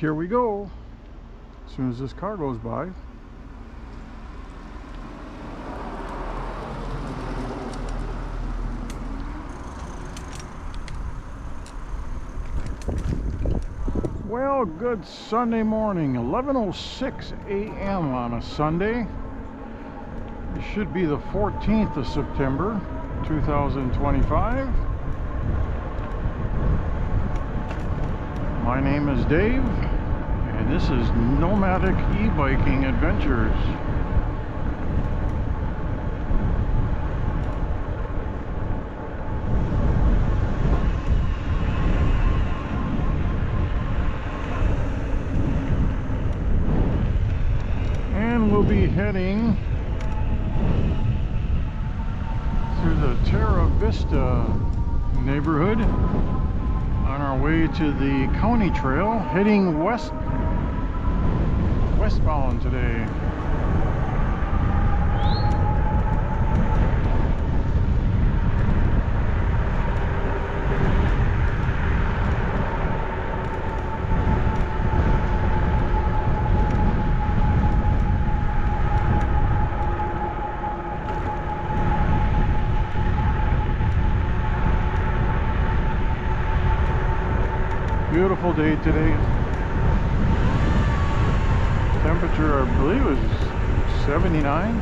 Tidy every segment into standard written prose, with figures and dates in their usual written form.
Here we go. As soon as this car goes by. Well, good Sunday morning, 11:06 a.m. on a Sunday. It should be the 14th of September, 2025. My name is Dave, and this is Nomadic e-biking adventures. And we'll be heading through the Terra Vista neighborhood on our way to the county trail, heading westbound today. Beautiful day today. Temperature, I believe, is 79.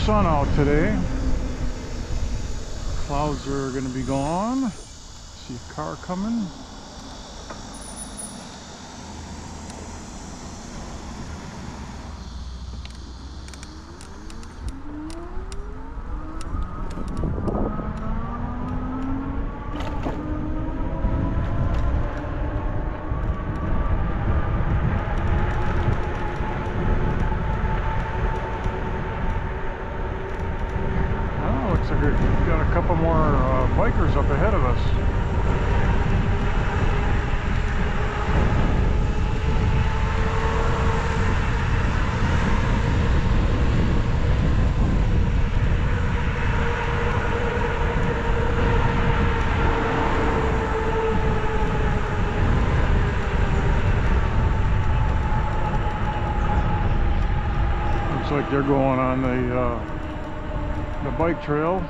Sun out today. Clouds are going to be gone. See a car coming. We've got a couple more bikers up ahead of us. Looks like they're going on the bike trail.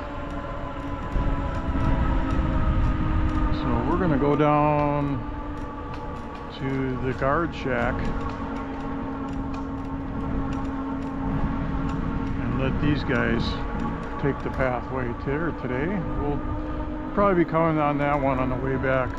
So we're going to go down to the guard shack and let these guys take the pathway today. We'll probably be coming on that one on the way back.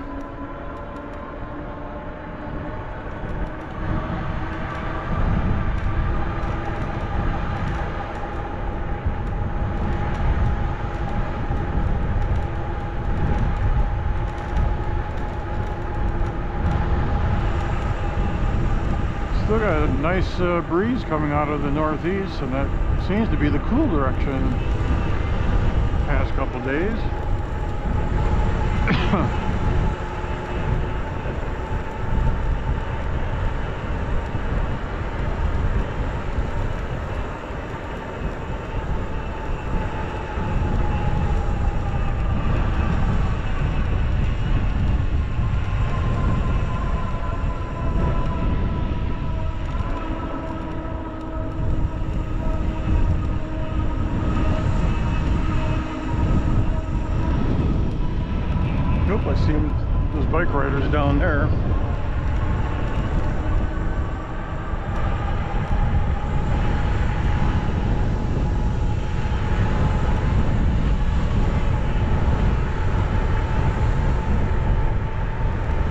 Still got a nice breeze coming out of the northeast, and that seems to be the cool direction. past couple days. I see those bike riders down there.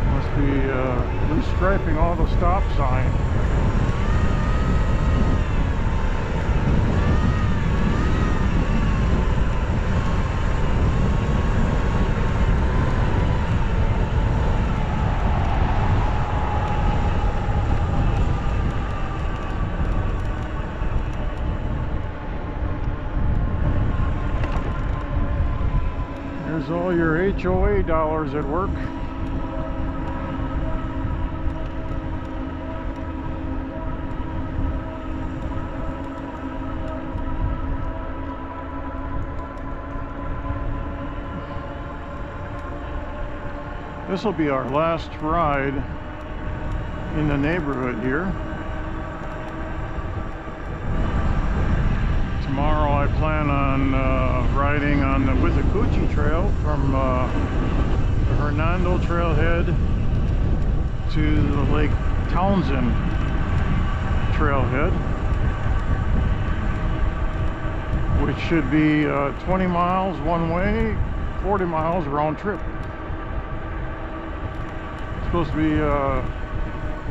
Must be restriping all the stop signs. There's all your HOA dollars at work. This will be our last ride in the neighborhood here. Tomorrow I plan on riding on the Withlacoochee Trail from the Hernando trailhead to the Lake Townsend trailhead, which should be 20 miles one way, 40 miles round trip. It's supposed to be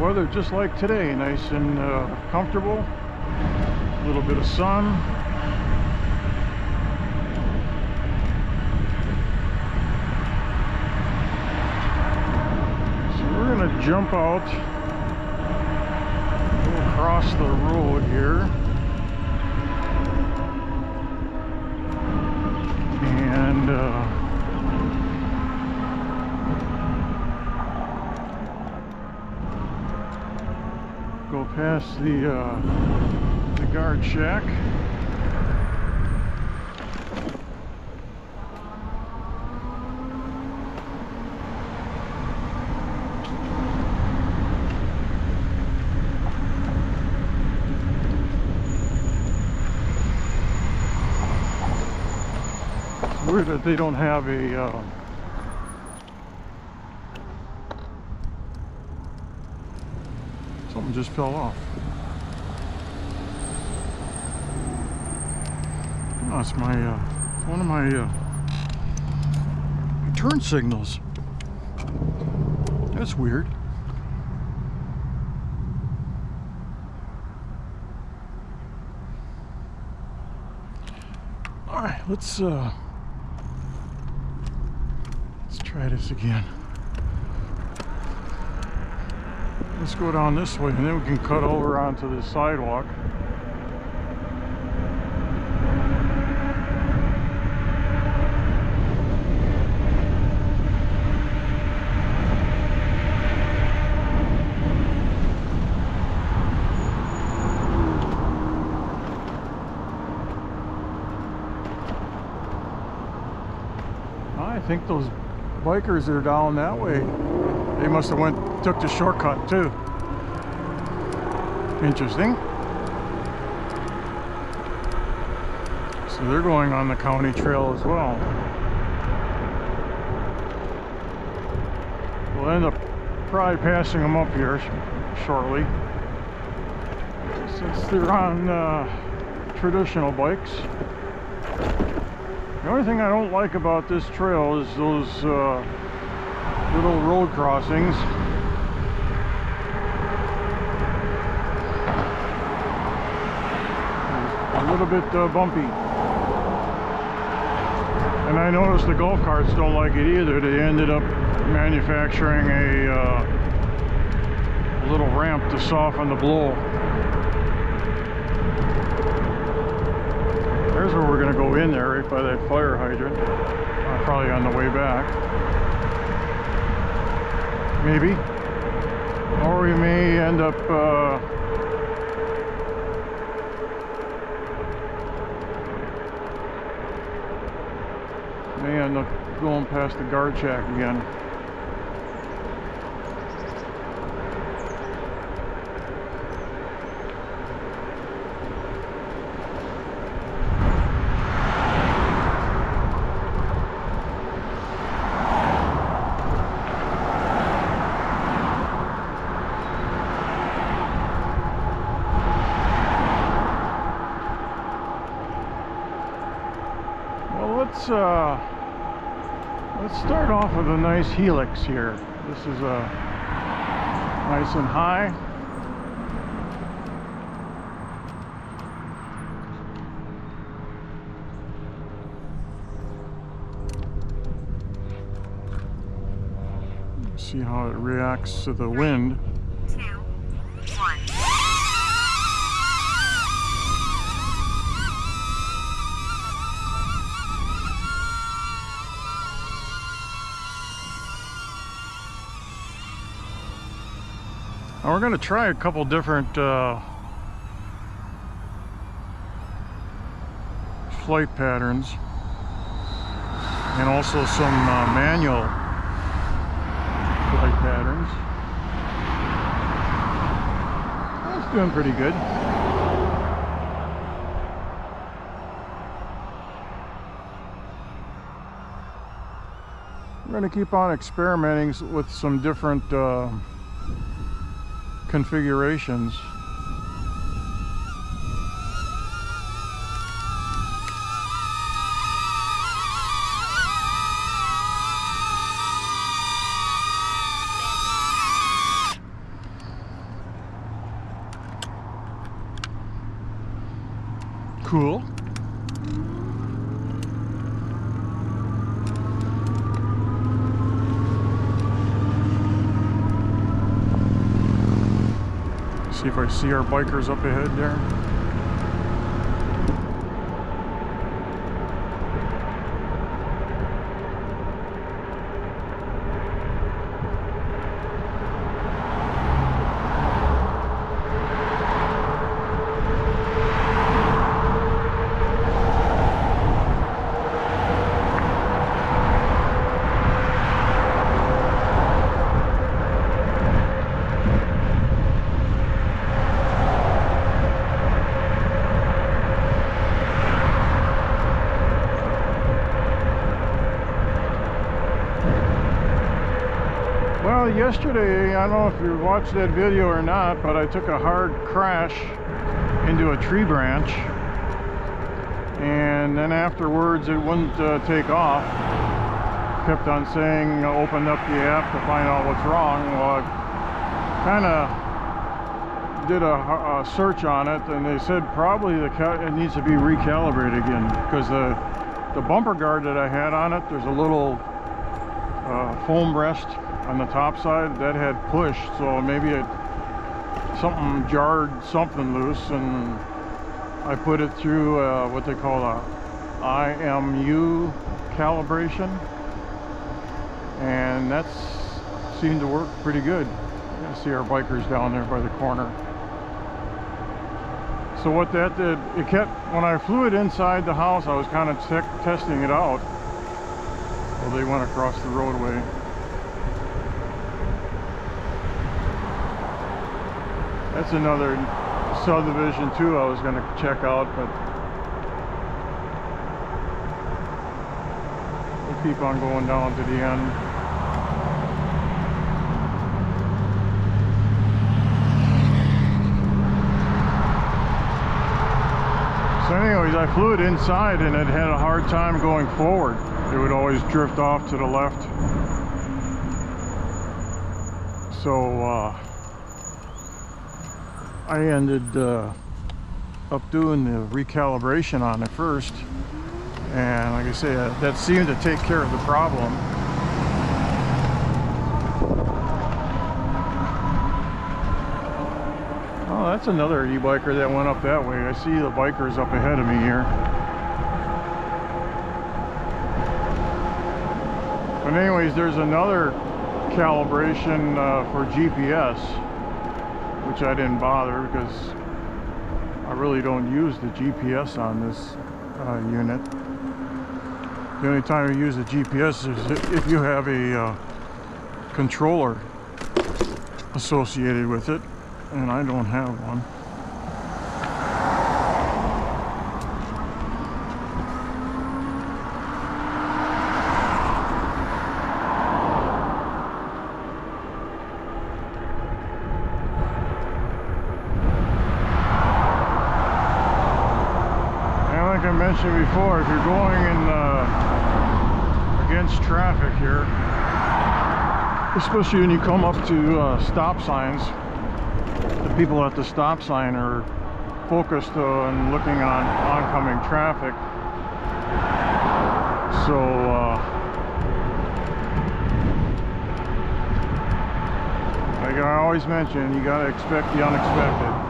weather just like today, nice and comfortable, a little bit of sun. Jump out, go across the road here, and go past the guard shack. Weird that they don't have a something just fell off. Oh, it's my one of my turn signals. That's weird. All right, let's try this again. Let's go down this way and then we can cut over onto the sidewalk. I think those bikers that are down that way, they must have took the shortcut too. Interesting. So they're going on the county trail as well. We'll end up probably passing them up here shortly, since they're on traditional bikes. The only thing I don't like about this trail is those little road crossings. A little bit bumpy. And I noticed the golf carts don't like it either. They ended up manufacturing a little ramp to soften the blow. There's where we're going to go in there, right by that fire hydrant. Probably on the way back. Maybe. Or we may end up going past the guard shack again. Let's start off with a nice helix here. This is nice and high. See how it reacts to the wind. 2, 1. Now we're going to try a couple different flight patterns and also some manual flight patterns. That's doing pretty good. We're going to keep on experimenting with some different configurations. Cool. See if I see our bikers up ahead there. Yesterday, I don't know if you watched that video or not, but I took a hard crash into a tree branch, and then afterwards it wouldn't take off. Kept on saying open up the app to find out what's wrong. Well, I kind of did a search on it, and they said probably it needs to be recalibrated again, because the bumper guard that I had on it, there's a little foam rest on the top side that had pushed, so maybe something jarred something loose, and I put it through what they call a IMU calibration, and that's seemed to work pretty good. I see our bikers down there by the corner. So what that did, it kept, when I flew it inside the house, I was kind of testing it out. Well, they went across the roadway. That's another subdivision too I was going to check out, but we'll keep on going down to the end. So anyways, I flew it inside and it had a hard time going forward. It would always drift off to the left. So I ended up doing the recalibration on it first, and like I say, that seemed to take care of the problem. Oh, that's another e-biker that went up that way. I see the bikers up ahead of me here. But anyways, there's another calibration for GPS, which I didn't bother because I really don't use the GPS on this unit. The only time you use the GPS is if you have a controller associated with it, and I don't have one. And like I mentioned before, if you're going in against traffic here, especially when you come up to stop signs, the people at the stop sign are focused on looking on oncoming traffic. So like I always mention, you gotta expect the unexpected.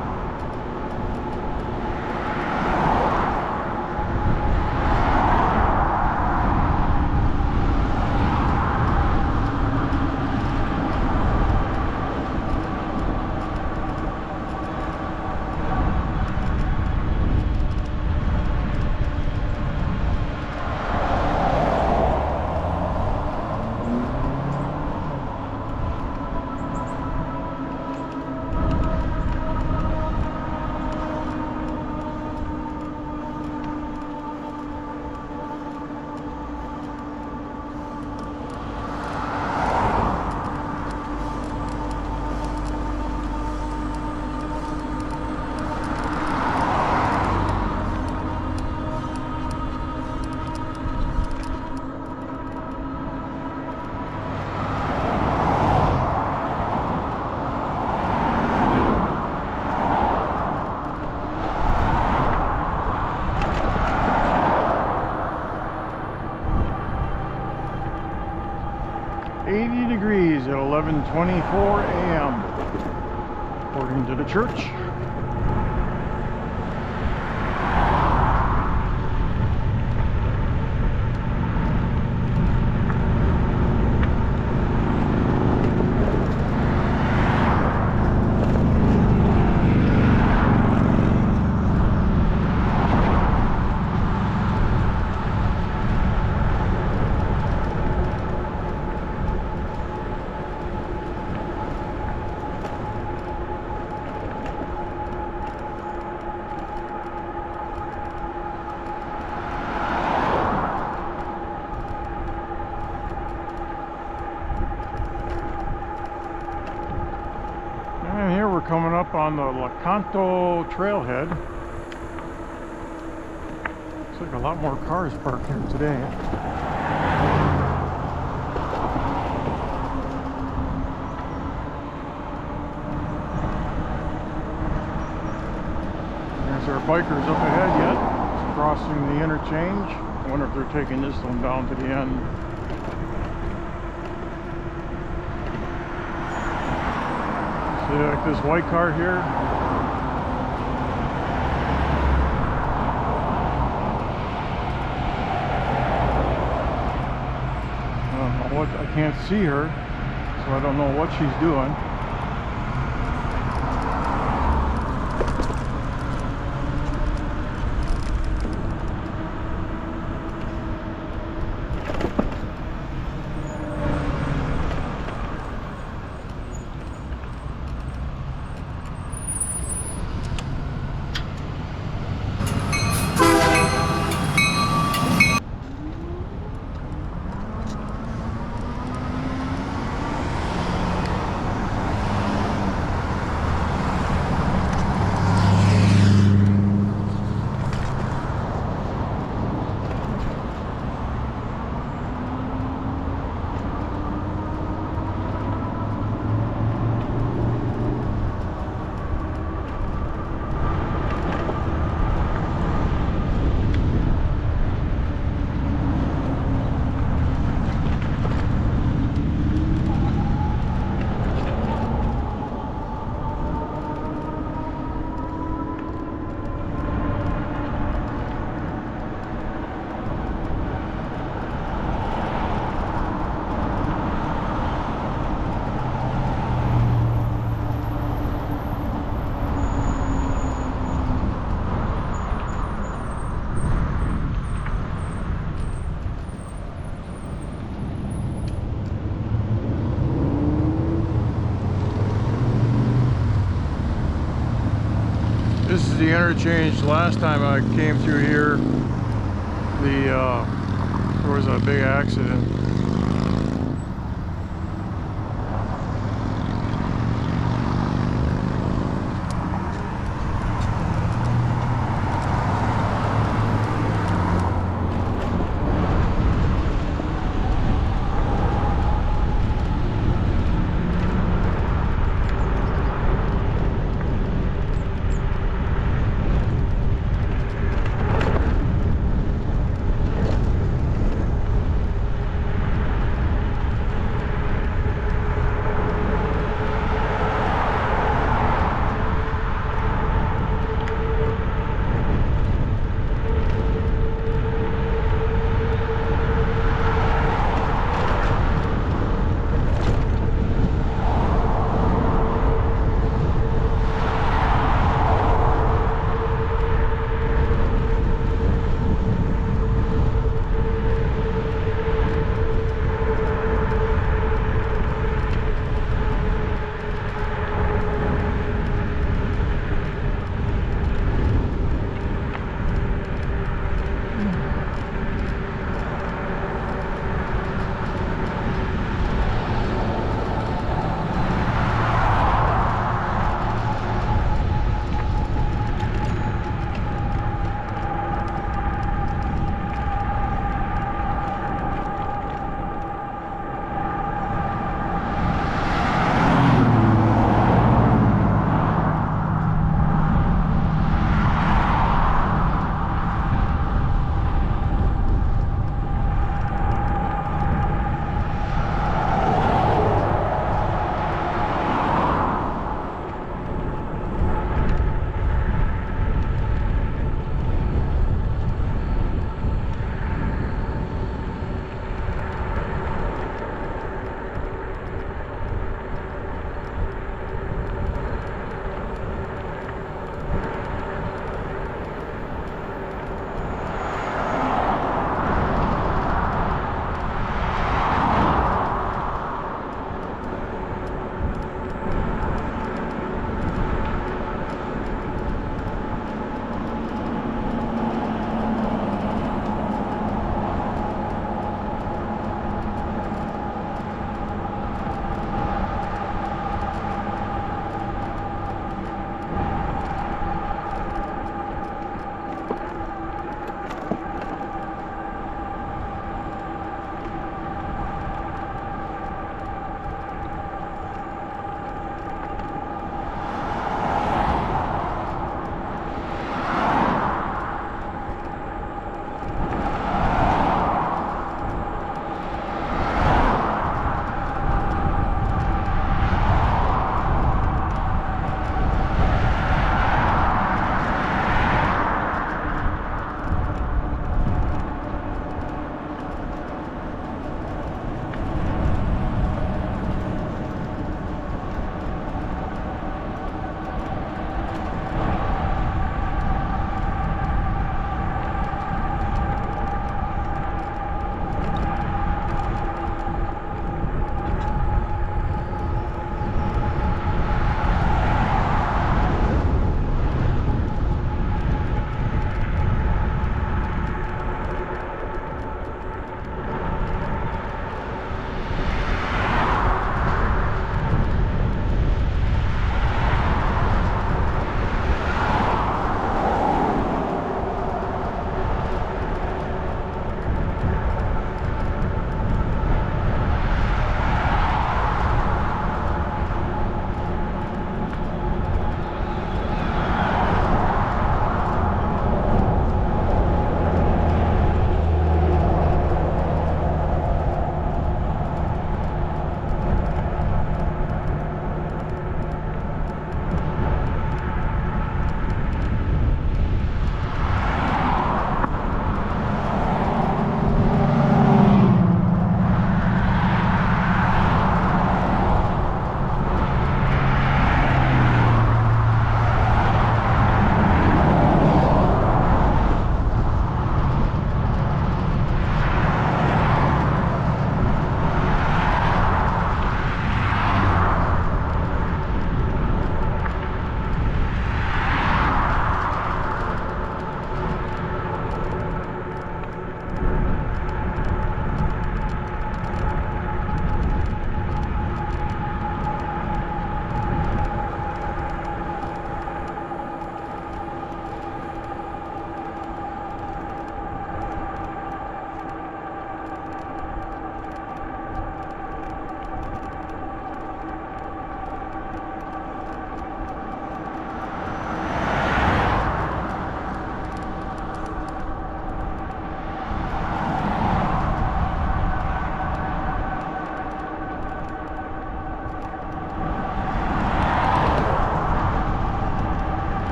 Degrees at 11:24 a.m. according to the church. Coming up on the Lecanto trailhead. Looks like a lot more cars parked here today. There's our bikers up ahead yet. Just crossing the interchange. I wonder if they're taking this one down to the end. See, like this white car here. I don't know what, I can't see her, so I don't know what she's doing. interchange last time I came through here, there was a big accident.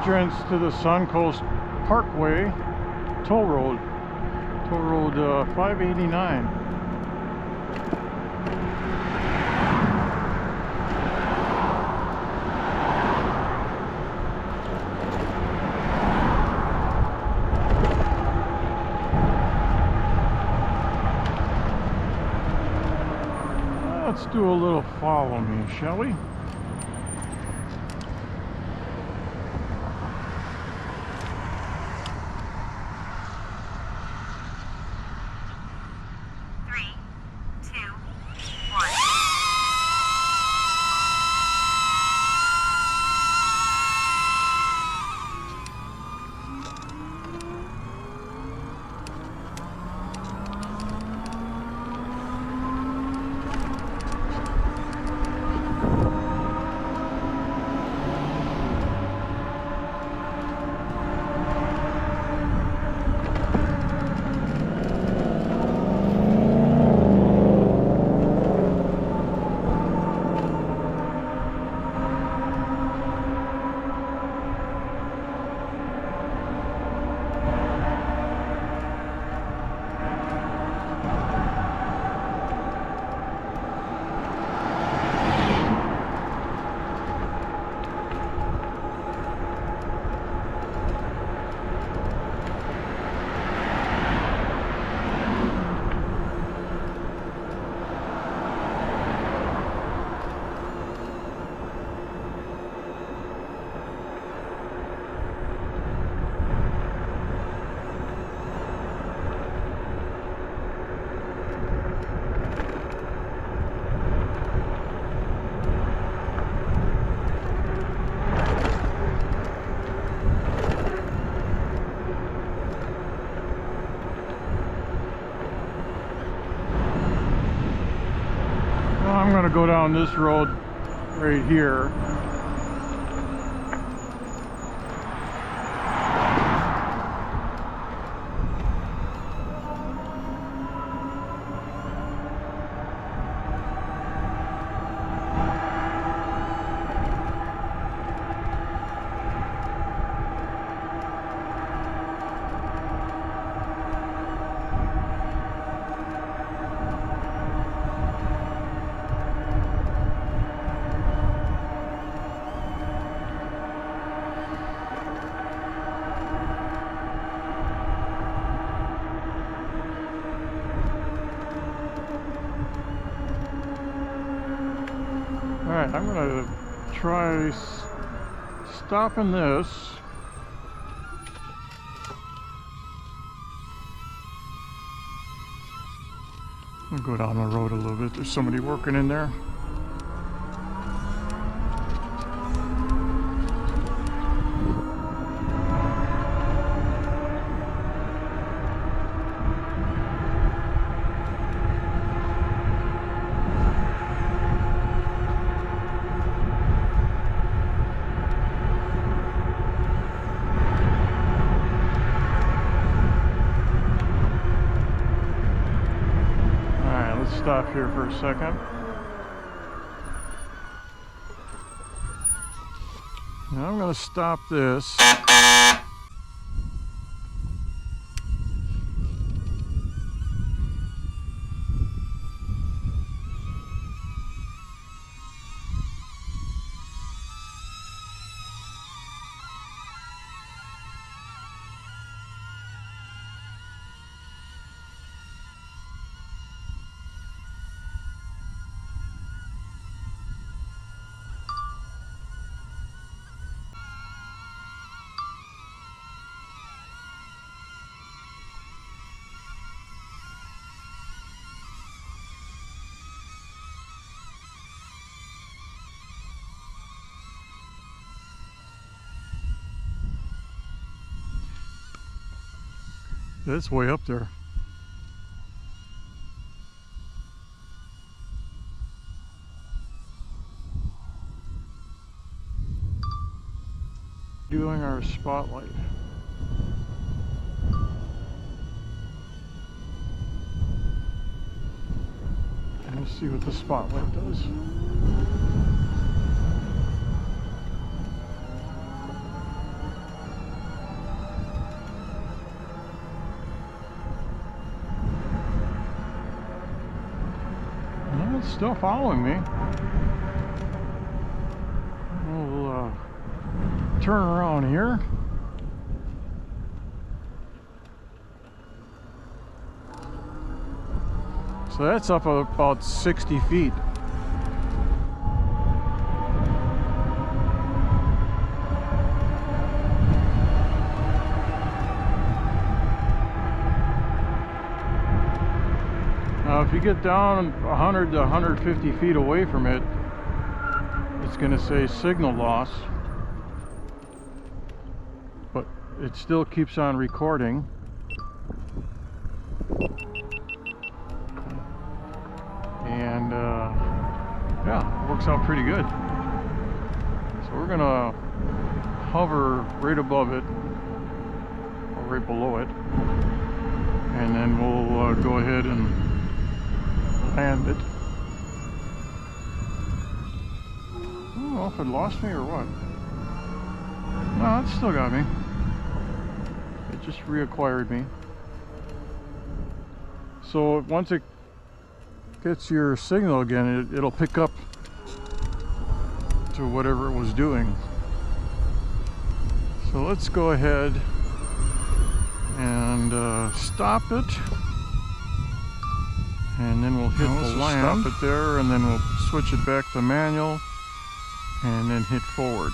entrance to the Suncoast Parkway toll road. Toll road 589. Let's do a little follow me, shall we? Three, two, one. I'm going to go down this road right here. Alright, I'm going to try stopping this. I'll go down the road a little bit. There's somebody working in there. Stop here for a second. Now I'm going to stop this. It's way up there. Doing our spotlight. Let's see what the spotlight does. it's still following me. We'll turn around here. So that's up about 60 feet. Now if you get down 100 to 150 feet away from it, it's going to say signal loss, but it still keeps on recording. And yeah, it works out pretty good. So we're gonna hover right above it or right below it, and then we'll go ahead and land it. I don't know if it lost me or what. No, it still got me. It just reacquired me. So once it gets your signal again, it'll pick up to whatever it was doing. So let's go ahead and stop it, and then we'll hit the land. Stop it there, and then we'll switch it back to manual, and then hit forward.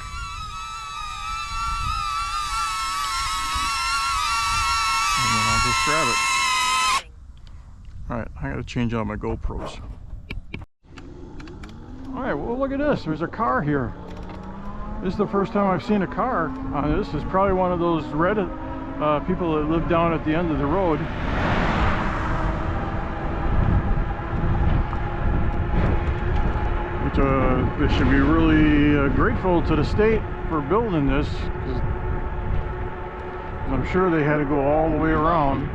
And then I'll just grab it. Alright, I gotta change out my GoPros. Alright, well look at this, there's a car here. This is the first time I've seen a car on this. It's probably one of those Reddit people that live down at the end of the road. Which they should be really grateful to the state for building this, 'cause I'm sure they had to go all the way around.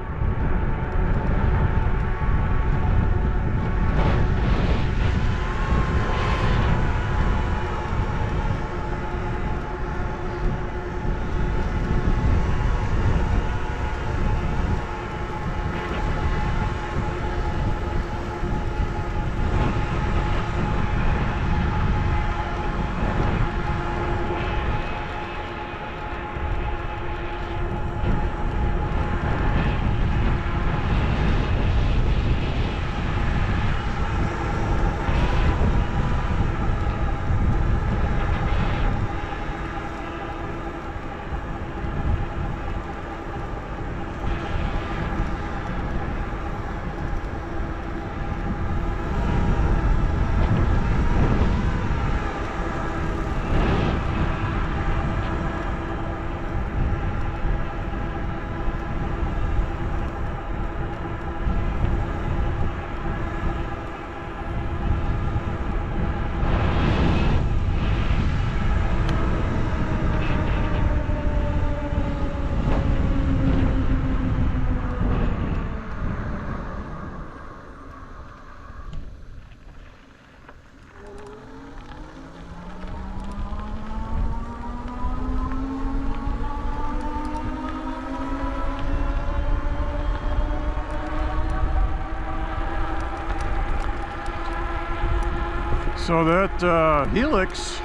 So that helix,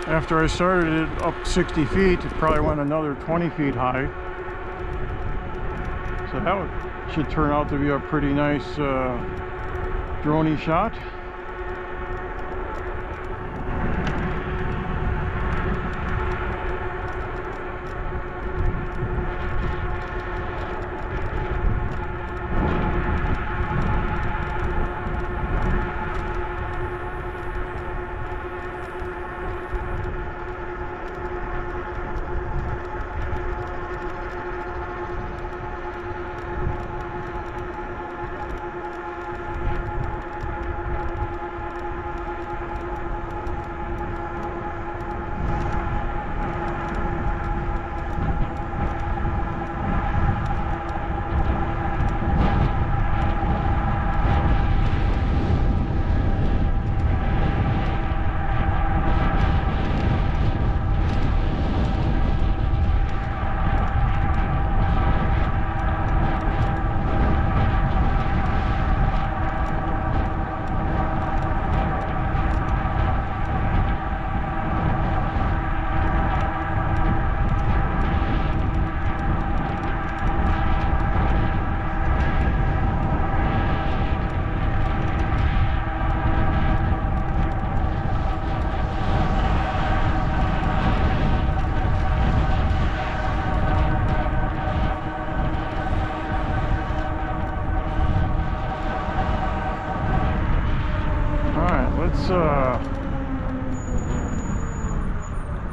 after I started it up 60 feet, it probably went another 20 feet high. So that should turn out to be a pretty nice drone-y shot.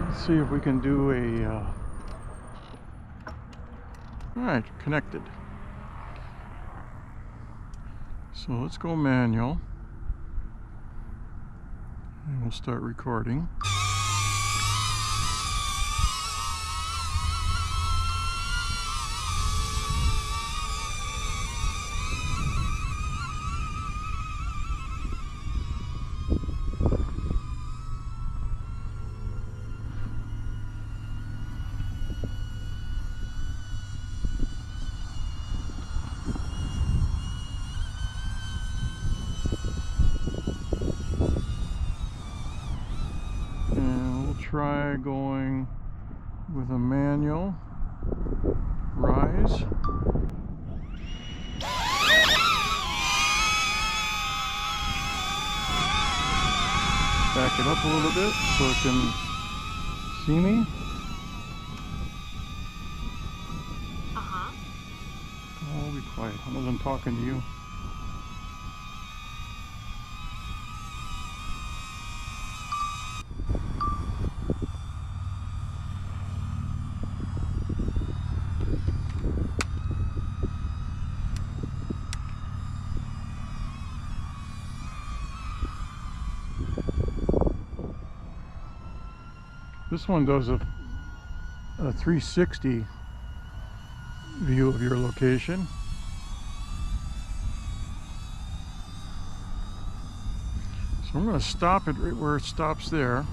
let's see if we can do a all right, connected. So let's go manual and we'll start recording. Try going with a manual rise. Back it up a little bit so it can see me. Oh, be quiet. I wasn't talking to you. This one does a 360 view of your location. So I'm going to stop it right where it stops there.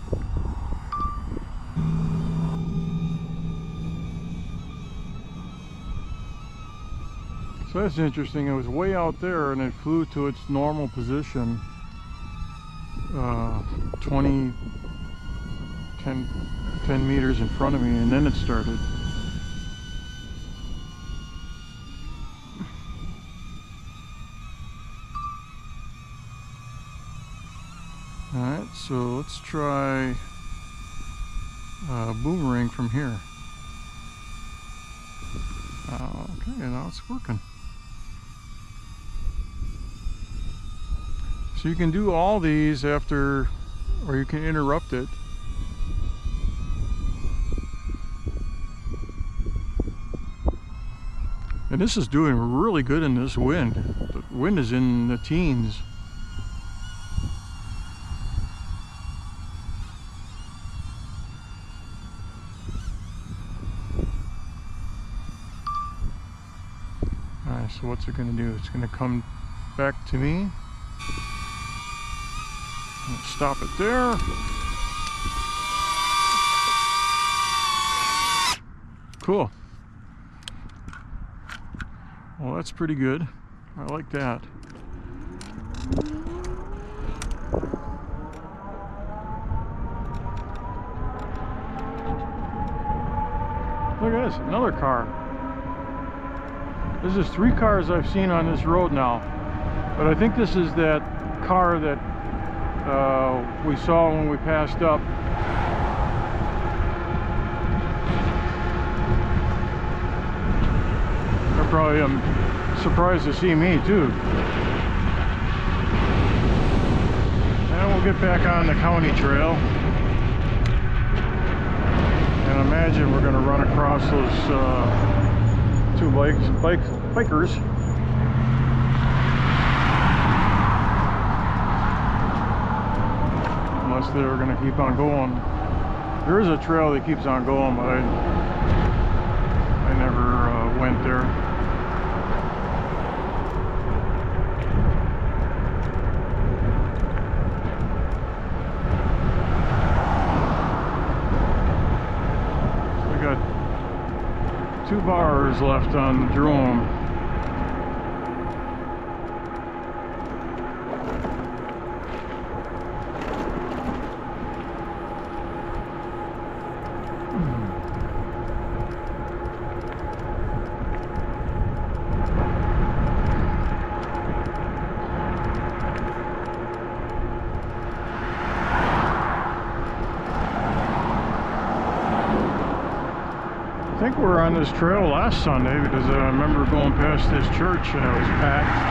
So that's interesting. It was way out there and it flew to its normal position 10 meters in front of me, and then it started. Alright, so let's try boomerang from here. Okay, now it's working. So you can do all these after, or you can interrupt it. And this is doing really good in this wind. The wind is in the teens. Alright, so what's it going to do? It's going to come back to me. Stop it there. Cool. Well, that's pretty good. I like that. Look at this, another car. This is 3 cars I've seen on this road now. But I think this is that car that we saw when we passed up. They're probably surprised to see me too. And we'll get back on the county trail. And imagine we're going to run across those 2 bikers. Unless they were going to keep on going. There is a trail that keeps on going, but I never went there. So we got 2 bars left on the drone. I think we were on this trail last Sunday because I remember going past this church and it was packed.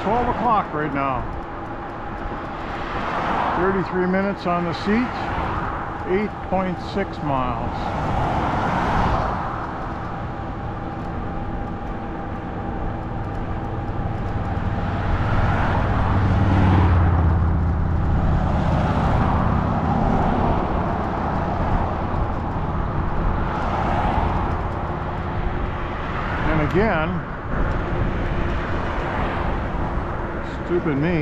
12 o'clock right now. 33 minutes on the seat, 8.6 miles. And again, stupid me.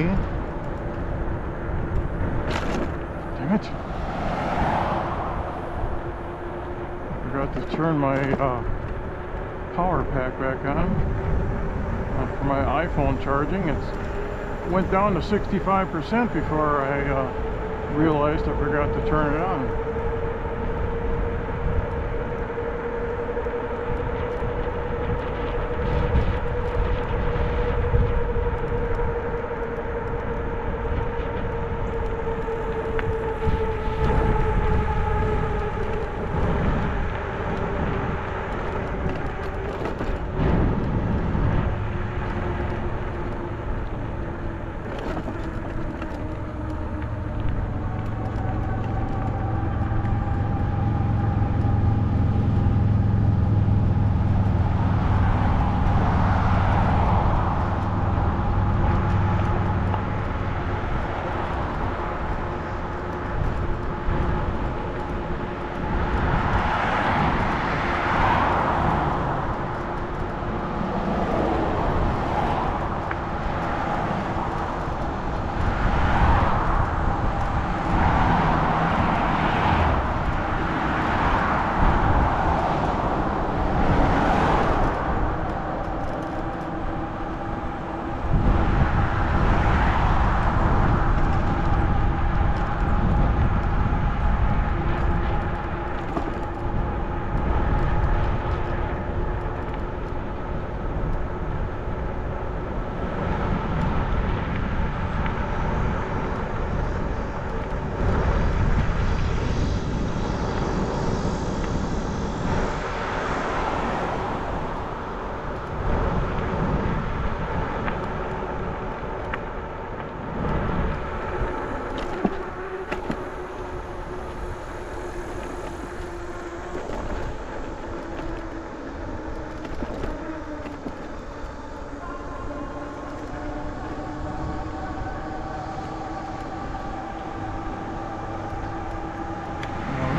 Damn it. I forgot to turn my power pack back on for my iPhone charging. It went down to 65% before I realized I forgot to turn it on.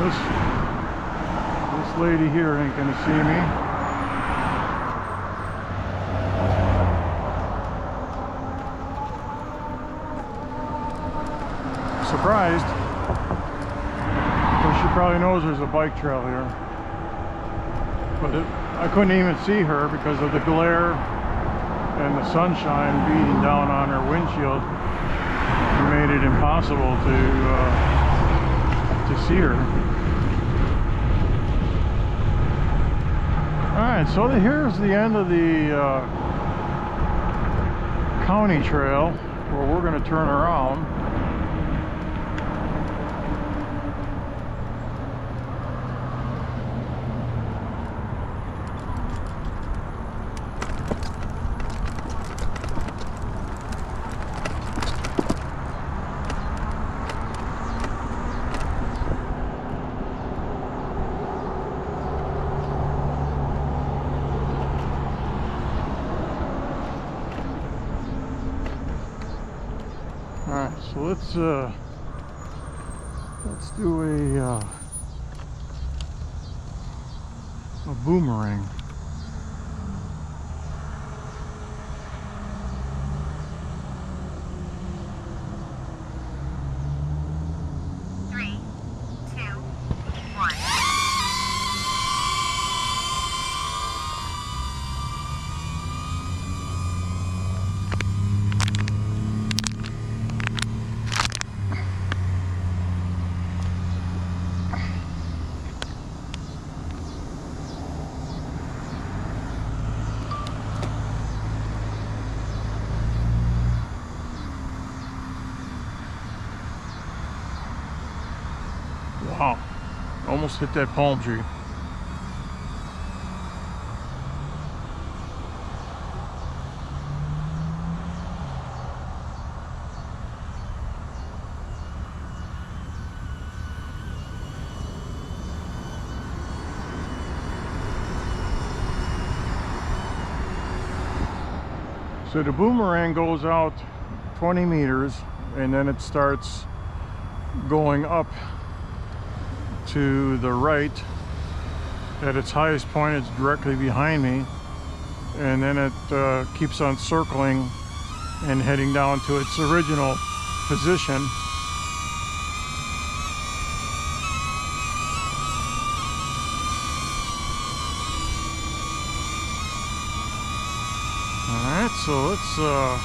This lady here ain't gonna see me. Surprised, because she probably knows there's a bike trail here. But I couldn't even see her because of the glare and the sunshine beating down on her windshield. It made it impossible to see her. Alright, so here's the end of the county trail where we're going to turn around. Alright, so let's do a boomerang. Wow, almost hit that palm tree. So the boomerang goes out 20 meters and then it starts going up to the right. At its highest point, it's directly behind me, and then it keeps on circling and heading down to its original position. Alright, so let's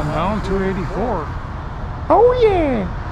down 284. Oh yeah!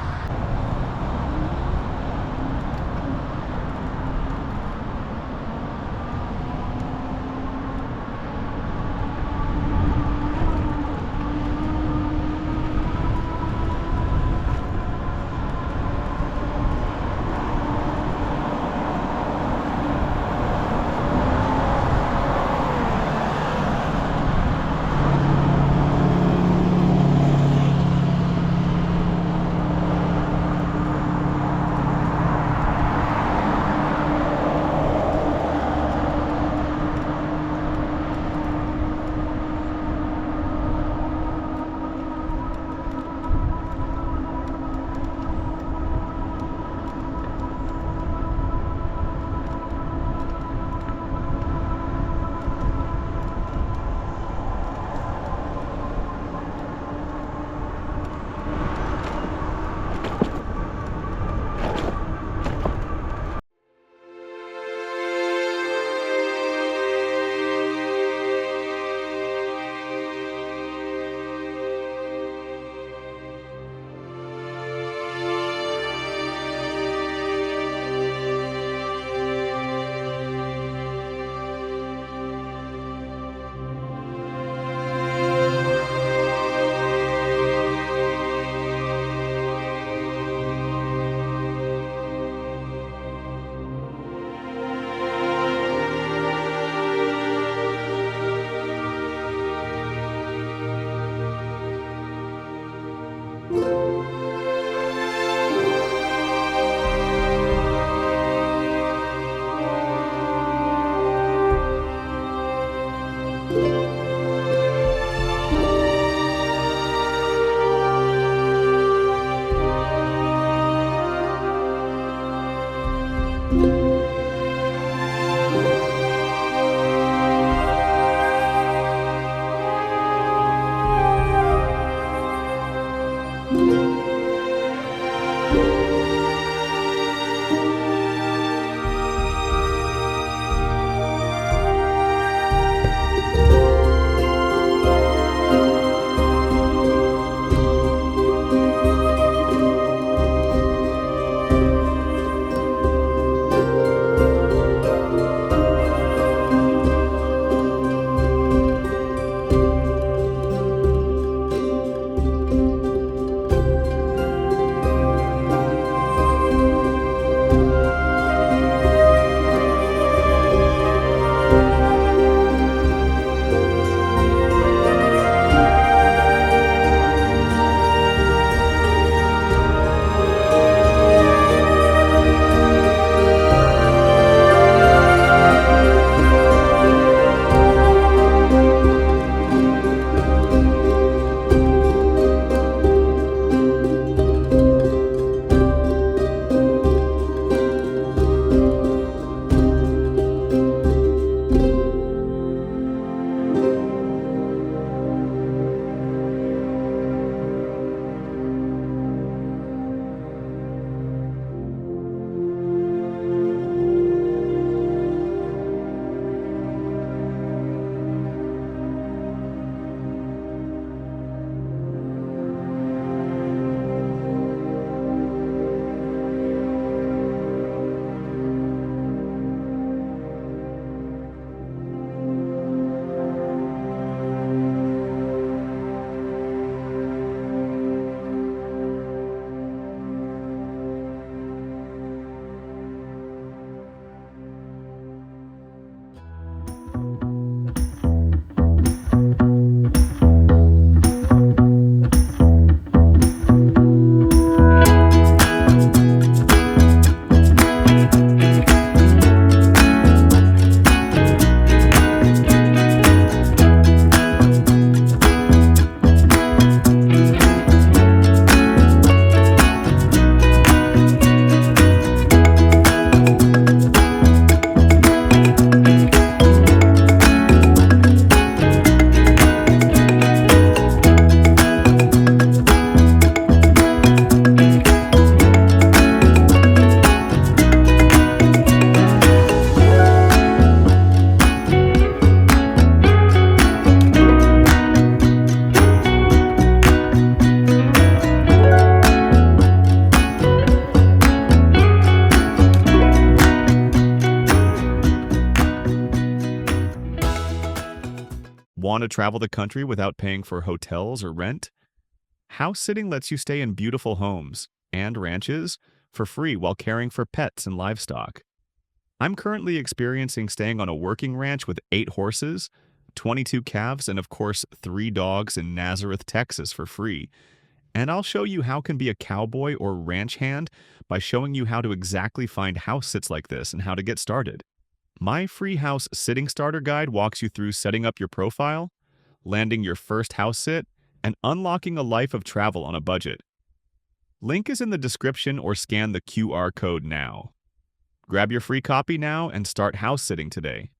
Want to travel the country without paying for hotels or rent? House sitting lets you stay in beautiful homes and ranches for free while caring for pets and livestock. I'm currently experiencing staying on a working ranch with 8 horses, 22 calves, and of course 3 dogs in Nazareth, Texas for free. And I'll show you how can be a cowboy or ranch hand by showing you how to exactly find house sits like this and how to get started. My free house sitting starter guide walks you through setting up your profile, landing your first house sit, and unlocking a life of travel on a budget. Link is in the description or scan the QR code now. Grab your free copy now and start house sitting today.